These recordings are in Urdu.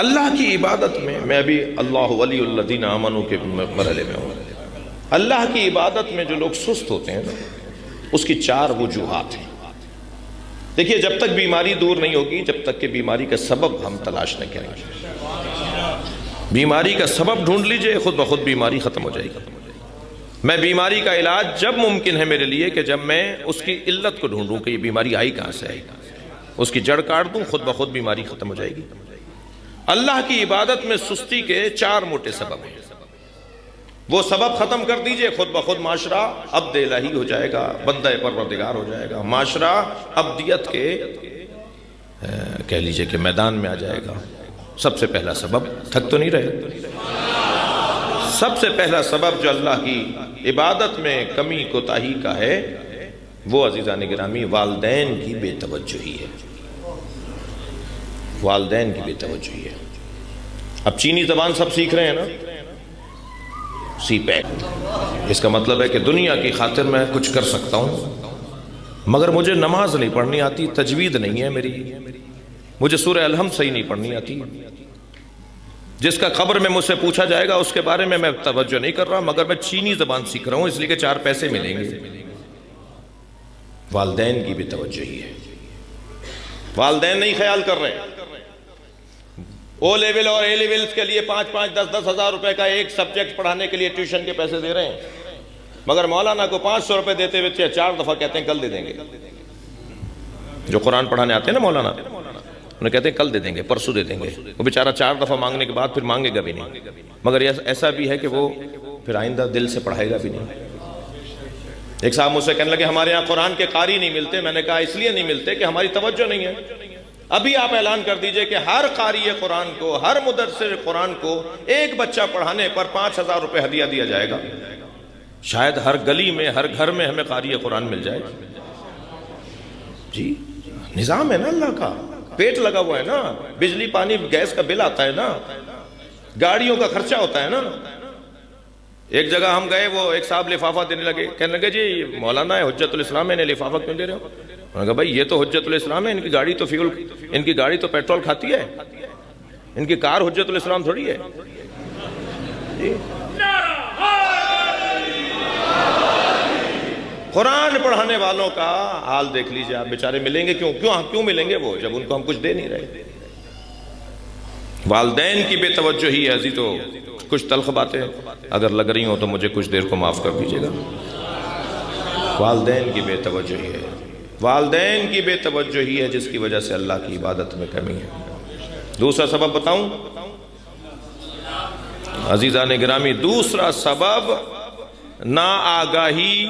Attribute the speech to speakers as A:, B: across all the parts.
A: اللہ کی عبادت میں ابھی اللہ ولی الذین آمنوا کے مرحلے میں ہوں. اللہ کی عبادت میں جو لوگ سست ہوتے ہیں نا، اس کی 4 وجوہات ہیں. دیکھیے، جب تک بیماری دور نہیں ہوگی، جب تک کہ بیماری کا سبب ہم تلاش نہ کریں گے. بیماری کا سبب ڈھونڈ لیجئے، خود بخود بیماری ختم ہو جائے گی. میں بیماری کا علاج جب ممکن ہے میرے لیے کہ جب میں اس کی علت کو ڈھونڈوں کہ یہ بیماری آئی کہاں سے آئی، اس کی جڑ کاٹ دوں، خود بخود بیماری ختم ہو جائے گی. اللہ کی عبادت میں سستی کے 4 موٹے سبب ہیں. وہ سبب ختم کر دیجئے، خود بخود معاشرہ عبد الہی ہو جائے گا، بندہ پروردگار ہو جائے گا. معاشرہ عبدیت کے کہہ لیجئے کہ میدان میں آ جائے گا. سب سے پہلا سبب، تھک تو نہیں رہے، سب سے پہلا سبب جو اللہ کی عبادت میں کمی کوتاہی کا ہے، وہ عزیزان گرامی والدین کی بے توجہی ہے. والدین کی بے توجہی ہے. اب چینی زبان سب سیکھ رہے ہیں نا، سی پیک. اس کا مطلب ہے کہ دنیا کی خاطر میں کچھ کر سکتا ہوں، مگر مجھے نماز نہیں پڑھنی آتی، تجوید نہیں ہے میری، مجھے سورہ الحمد صحیح نہیں پڑھنی آتی. جس کا قبر میں مجھ سے پوچھا جائے گا اس کے بارے میں توجہ نہیں کر رہا، مگر میں چینی زبان سیکھ رہا ہوں اس لیے کہ 4 پیسے ملیں گے. والدین کی بے توجہی ہے. والدین نہیں خیال کر رہے. او لیول اور اے لیولز کے لیے 5-5, 10-10 ہزار روپے کا ایک سبجیکٹ پڑھانے کے لیے ٹیوشن کے پیسے دے رہے ہیں، مگر مولانا کو 500 روپے دیتے ہوئے 4 دفعہ کہتے ہیں کل دے دیں گے. جو قرآن پڑھانے آتے ہیں نا مولانا، انہیں کہتے ہیں کل دے دیں گے، پرسوں دے دیں گے. وہ بیچارہ 4 دفعہ مانگنے کے بعد پھر مانگے گا بھی نہیں. مگر ایسا بھی ہے کہ وہ پھر آئندہ دل سے پڑھائے گا بھی نہیں. ایک صاحب مجھ سے کہنے لگے ہمارے یہاں قرآن کے قاری نہیں ملتے. میں نے کہا اس لیے نہیں ملتے کہ ہماری توجہ نہیں ہے. ابھی آپ اعلان کر دیجئے کہ ہر قاری قرآن کو، ہر مدرسے قرآن کو ایک بچہ پڑھانے پر 5,000 روپے ہدیہ دیا جائے گا. شاید ہر گلی میں، ہر گھر میں ہمیں قاری قرآن مل جائے. جی نظام ہے نا اللہ کا، پیٹ لگا ہوا ہے نا، بجلی پانی گیس کا بل آتا ہے نا، گاڑیوں کا خرچہ ہوتا ہے نا. ایک جگہ ہم گئے، وہ ایک صاحب لفافہ دینے لگے، کہنے لگے جی مولانا ہے حجت الاسلام ہے، انہیں لفافہ کیوں دے رہے ہو؟ انہوں نے کہا بھائی یہ تو حجت الاسلام ہے، ان کی گاڑی تو پیٹرول کھاتی ہے، ان کی کار حجت الاسلام تھوڑی ہے. قرآن پڑھانے والوں کا حال دیکھ لیجئے آپ، بیچارے ملیں گے کیوں ملیں گے وہ، جب ان کو ہم کچھ دے نہیں رہے. والدین کی بے توجہی ہے. عزیزو کچھ تلخ باتیں اگر لگ رہی ہوں تو مجھے کچھ دیر کو معاف کر دیجئے گا. والدین کی بے توجہی ہے. والدین کی بے توجہی ہے جس کی وجہ سے اللہ کی عبادت میں کمی ہے. دوسرا سبب بتاؤں عزیزان گرامی؟ دوسرا سبب ناآگاہی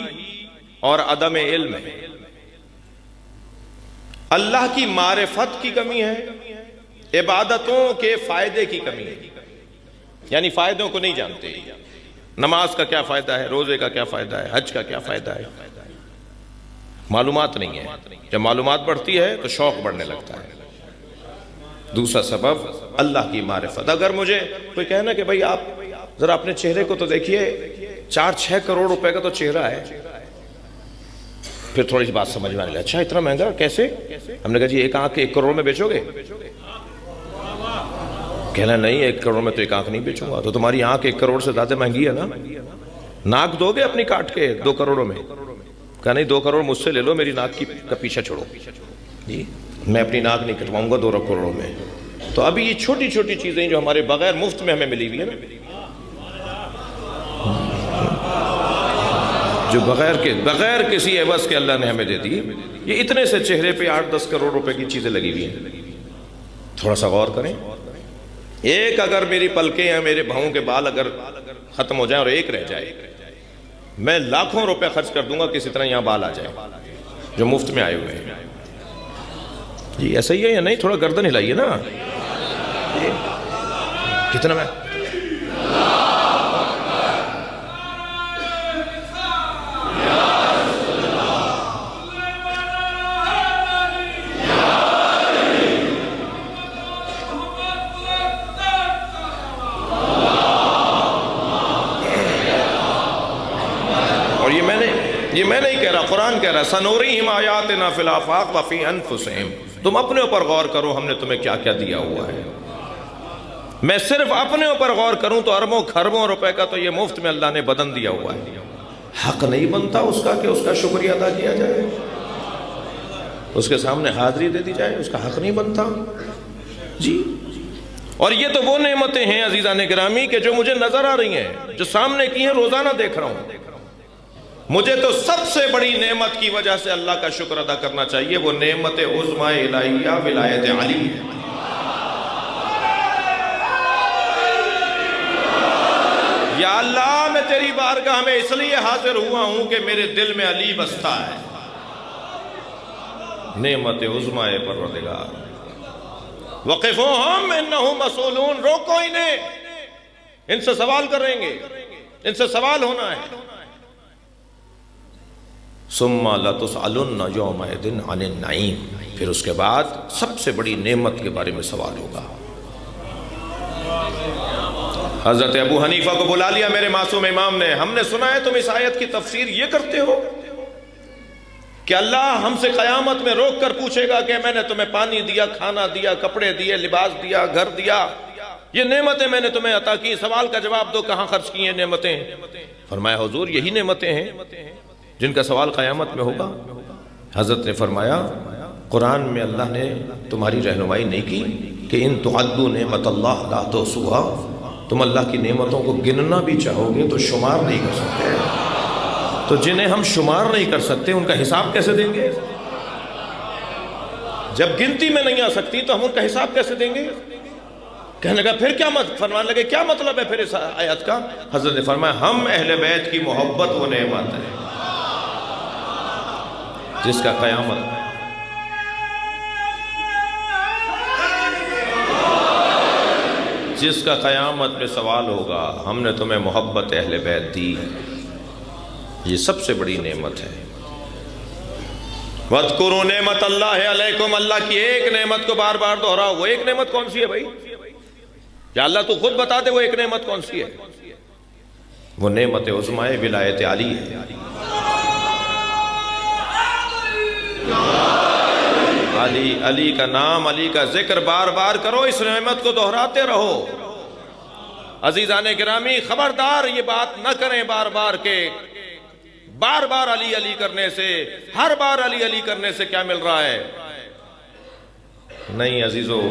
A: اور عدم علم ہے. اللہ کی معرفت کی کمی ہے، عبادتوں کے فائدے کی کمی ہے. یعنی فائدوں کو نہیں جانتے. نماز کا کیا فائدہ ہے، روزے کا کیا فائدہ ہے، حج کا کیا فائدہ ہے، معلومات نہیں ہے. جب معلومات بڑھتی ہے تو شوق بڑھنے لگتا ہے. دوسرا سبب اللہ کی معرفت. اگر مجھے کوئی کہنا کہ بھئی آپ ذرا اپنے چہرے کو تو دیکھیے، 4-6 کروڑ روپے کا تو چہرہ ہے، پھر تھوڑی سی بات سمجھ میں آنے لگا، اچھا اتنا مہنگا کیسے؟ ہم نے کہا جی ایک آنکھ 1 کروڑ میں بیچو گے؟ کہنا نہیں 1 کروڑ میں تو ایک آنکھ نہیں بیچوں گا. تو تمہاری آنکھ 1 کروڑ سے زیادہ مہنگی ہے نا. ناک دو گے اپنی کاٹ کے 2 کروڑوں میں؟ کہا نہیں 2 کروڑ مجھ سے لے لو، میری ناک کا پیچھا چھوڑو. جی میں اپنی ناک نہیں کٹواؤں گا 2 کروڑوں میں. تو ابھی یہ چھوٹی چھوٹی چیزیں جو ہمارے بغیر مفت میں ہمیں ملی ہوئی ہیں نا، جو بغیر کسی عوض کے اللہ نے ہمیں دے دی، یہ اتنے سے چہرے پہ 8-10 کروڑ روپے کی چیزیں لگی ہوئی ہیں. تھوڑا سا غور کریں. ایک اگر میری پلکیں ہیں، میرے بھاؤں کے بال اگر ختم ہو جائیں اور ایک رہ جائے، میں لاکھوں روپے خرچ کر دوں گا کسی طرح یہاں بال آ جائے جو مفت میں آئے ہوئے ہیں. جی ایسا ہی ہے یا نہیں؟ تھوڑا گردن ہلائیے نا. کتنا میں یہ میں نہیں کہہ رہا، قرآن کہہ رہا ہے سنورihim آیاتنا فی الآفاق وفی انفسہم. تم اپنے اوپر غور کرو ہم نے تمہیں کیا کیا دیا ہوا ہے. میں صرف اپنے اوپر غور کروں تو اربوں خربوں روپے کا تو یہ مفت میں اللہ نے بدن دیا ہوا ہے، حق نہیں بنتا اس کا کہ اس کا شکریہ ادا کیا جائے، اس کے سامنے حاضری دے دی جائے، اس کا حق نہیں بنتا جی۔ اور یہ تو وہ نعمتیں ہیں عزیزان گرامی کہ جو مجھے نظر آ رہی ہیں، جو سامنے کی ہیں، روزانہ دیکھ رہا ہوں۔ مجھے تو سب سے بڑی نعمت کی وجہ سے اللہ کا شکر ادا کرنا چاہیے، وہ نعمت عظمی الہیہ ولایت علی ہے۔ یا اللہ میں تیری بارگاہ میں اس لیے حاضر ہوا ہوں کہ میرے دل میں علی بستا ہے، نعمت عظمی پروردگار۔ وقفوہم انہم مسئولون، روکو انہیں، ان سے سوال کریں گے، ان سے سوال ہونا ہے۔ ثم لتسألن یومئذ عن النعیم، پھر اس کے بعد سب سے بڑی نعمت کے بارے میں سوال ہوگا۔ حضرت ابو حنیفہ کو بلا لیا میرے معصوم امام نے، ہم نے سنا ہے تم اس آیت کی تفسیر یہ کرتے ہو کہ اللہ ہم سے قیامت میں روک کر پوچھے گا کہ میں نے تمہیں پانی دیا، کھانا دیا، کپڑے دیے، لباس دیا، گھر دیا، یہ نعمتیں میں نے تمہیں عطا کی، سوال کا جواب دو کہاں خرچ کی ہیں نعمتیں؟ فرمایا حضور یہی نعمتیں ہیں جن کا سوال قیامت میں ہوگا۔ حضرت نے فرمایا قرآن میں اللہ نے تمہاری رہنمائی نہیں کی کہ ان تعدوا نعمت اللہ لا تحصوها، تم اللہ کی نعمتوں کو گننا بھی چاہو گے تو شمار نہیں کر سکتے، تو جنہیں ہم شمار نہیں کر سکتے ان کا حساب کیسے دیں گے؟ جب گنتی میں نہیں آ سکتی تو ہم ان کا حساب کیسے دیں گے؟ کہنے لگا پھر کیا فرمانے لگے کیا مطلب ہے پھر اس آیت کا؟ حضرت نے فرمایا ہم اہل بیت کی محبت وہ نعمت ہے جس کا قیامت میں سوال ہوگا، ہم نے تمہیں محبت اہل بیت دی، یہ سب سے بڑی نعمت ہے۔ وَاذْكُرُوا نعمت اللہ علیکم، اللہ کی ایک نعمت کو بار بار دہراؤ۔ وہ ایک نعمت کون سی ہے بھائی؟ یا اللہ تو خود بتا دے وہ ایک نعمت کون سی ہے؟ وہ نعمت عظمی ولایت علی ہے۔ علی کا نام، علی کا ذکر بار بار کرو، اس نعمت کو دہراتے رہو۔ عزیزان گرامی خبردار یہ بات نہ کریں بار بار کہ بار بار علی علی کرنے سے، ہر بار علی علی کرنے سے کیا مل رہا ہے؟ نہیں عزیزو،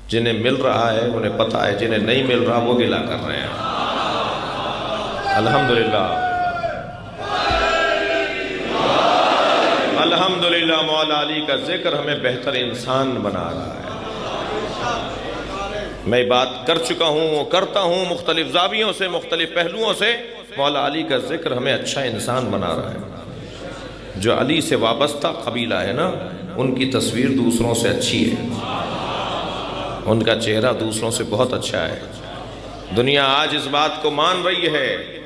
A: جنہیں مل رہا ہے انہیں پتا ہے، جنہیں نہیں مل رہا وہ گلہ کر رہے ہیں۔ الحمدللہ الحمدللہ مولا علی کا ذکر ہمیں بہتر انسان بنا رہا ہے۔ میں بات کر چکا ہوں، کرتا ہوں مختلف زاویوں سے، مختلف پہلوؤں سے، مولا علی کا ذکر ہمیں اچھا انسان بنا رہا ہے۔ جو علی سے وابستہ قبیلہ ہے نا، ان کی تصویر دوسروں سے اچھی ہے، ان کا چہرہ دوسروں سے بہت اچھا ہے۔ دنیا آج اس بات کو مان رہی ہے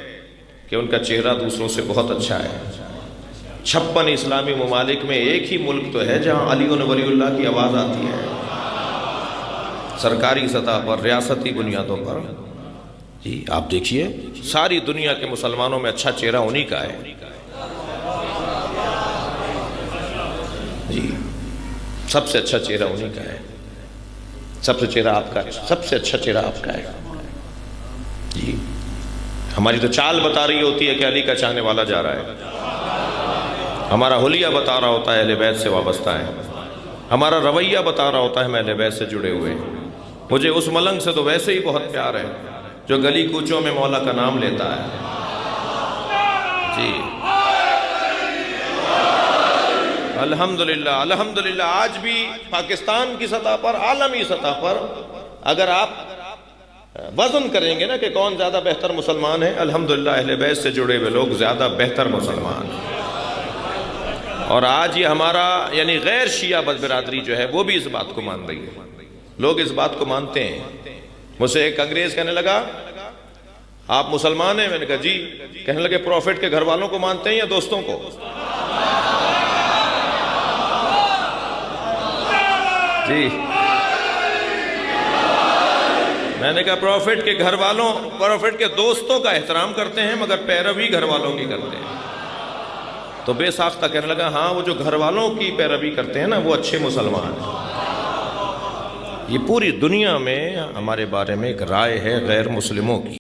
A: کہ ان کا چہرہ دوسروں سے بہت اچھا ہے۔ 56 اسلامی ممالک میں ایک ہی ملک تو ہے جہاں علی و ولی اللہ کی آواز آتی ہے، سرکاری سطح پر، ریاستی بنیادوں پر۔ جی آپ دیکھیے ساری دنیا کے مسلمانوں میں اچھا چہرہ انہی کا ہے۔ جی سب سے اچھا چہرہ انہی کا ہے، سب سے چہرہ آپ کا ہے، سب سے اچھا چہرہ آپ کا ہے۔ جی ہماری تو چال بتا رہی ہوتی ہے کہ علی کا چاہنے والا جا رہا ہے، ہمارا حلیہ بتا رہا ہوتا ہے اہل بیت سے وابستہ ہے، ہمارا رویہ بتا رہا ہوتا ہے میں اہل بیت سے جڑے ہوئے ہیں۔ مجھے اس ملنگ سے تو ویسے ہی بہت پیار ہے جو گلی کوچوں میں مولا کا نام لیتا ہے۔ جی الحمدللہ الحمدللہ آج بھی پاکستان کی سطح پر، عالمی سطح پر اگر آپ وزن کریں گے نا کہ کون زیادہ بہتر مسلمان ہے، الحمدللہ اہل بیت سے جڑے ہوئے لوگ زیادہ بہتر مسلمان ہیں۔ اور آج یہ ہمارا یعنی غیر شیعہ برادری جو ہے وہ بھی اس بات کو مان رہی ہے، لوگ اس بات کو مانتے ہیں۔ مجھ سے ایک انگریز کہنے لگا آپ مسلمان ہیں؟ میں نے کہا جی۔ کہنے لگے پروفٹ کے گھر والوں کو مانتے ہیں یا دوستوں کو؟ جی میں نے کہا پروفٹ کے گھر والوں، پروفٹ کے دوستوں کا احترام کرتے ہیں مگر پیروی گھر والوں کی کرتے ہیں۔ تو بے ساختہ کہنے لگا ہاں وہ جو گھر والوں کی پیروی کرتے ہیں نا وہ اچھے مسلمان ہیں۔ یہ پوری دنیا میں ہمارے بارے میں ایک رائے ہے غیر مسلموں کی۔